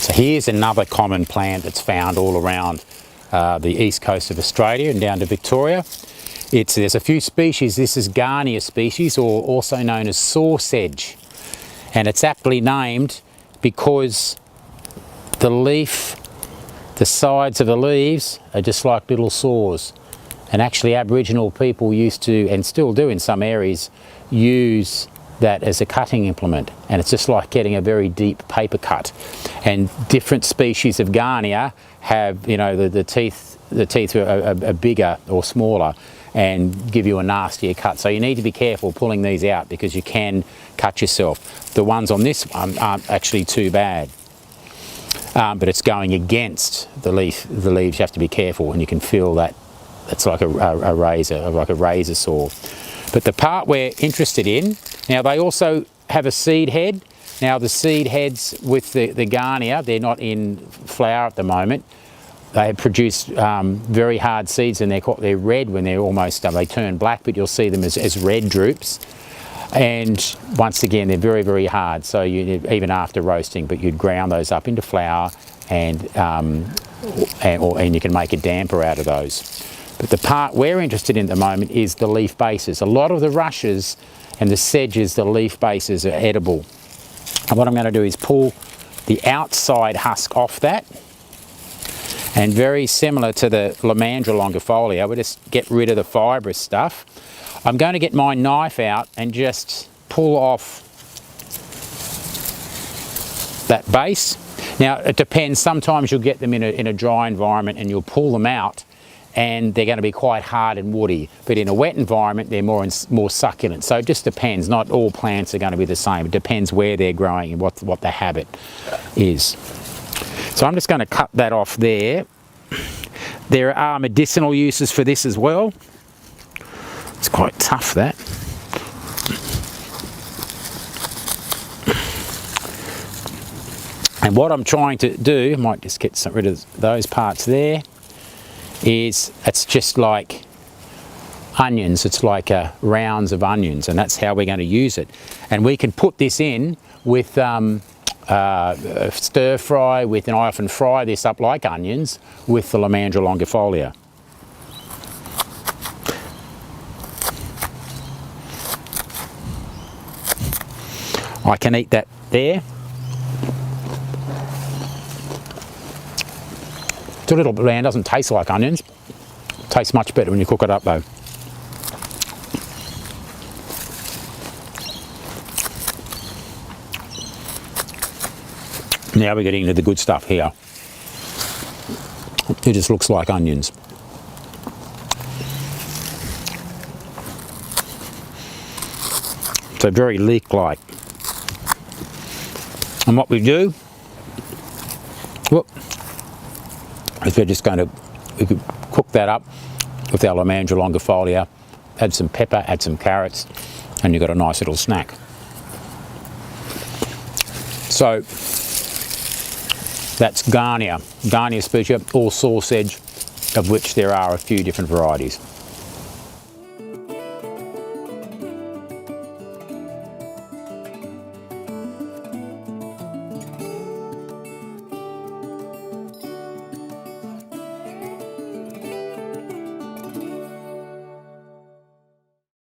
So here's another common plant that's found all around the east coast of Australia and down to Victoria. There's a few species. This is Gahnia species, or also known as saw sedge. And it's aptly named because the sides of the leaves are just like little saws. And actually Aboriginal people used to, and still do in some areas, use that as a cutting implement. And it's just like getting a very deep paper cut. And different species of Gahnia have, you know, the teeth are bigger or smaller and give you a nastier cut. So you need to be careful pulling these out because you can cut yourself. The ones on this one aren't actually too bad. But it's going against the leaf. The leaves, you have to be careful, and you can feel that it's like a razor saw. But the part we're interested in, now they also have a seed head. Now the seed heads with the Gahnia, they're not in flower at the moment. They produce very hard seeds, and they're red when they're almost, they turn black, but you'll see them as red drupes. And once again, they're very, very hard. So even after roasting, but you'd ground those up into flour, and you can make a damper out of those. But the part we're interested in at the moment is the leaf bases. A lot of the rushes and the sedges, the leaf bases are edible. And what I'm going to do is pull the outside husk off that. And very similar to the Lomandra longifolia, we'll just get rid of the fibrous stuff. I'm going to get my knife out and just pull off that base. Now it depends, sometimes you'll get them in a dry environment and you'll pull them out and they're going to be quite hard and woody. But in a wet environment they're more succulent. So it just depends, not all plants are going to be the same. It depends where they're growing and what the habit is. So I'm just going to cut that off there. There are medicinal uses for this as well. It's quite tough, that. And what I'm trying to do, I might just get rid of those parts there, is it's just like onions. It's like rounds of onions, and that's how we're going to use it. And we can put this in with stir fry with, and I often fry this up like onions with the Lomandra longifolia. I can eat that there. It's a little bland, doesn't taste like onions. It tastes much better when you cook it up though. Now we're getting into the good stuff here. It just looks like onions. So very leek-like. And what we do, is we're just going to, we could cook that up with our Lomandra longifolia, add some pepper, add some carrots, and you've got a nice little snack. So that's Gahnia species, or saw sedge, of which there are a few different varieties.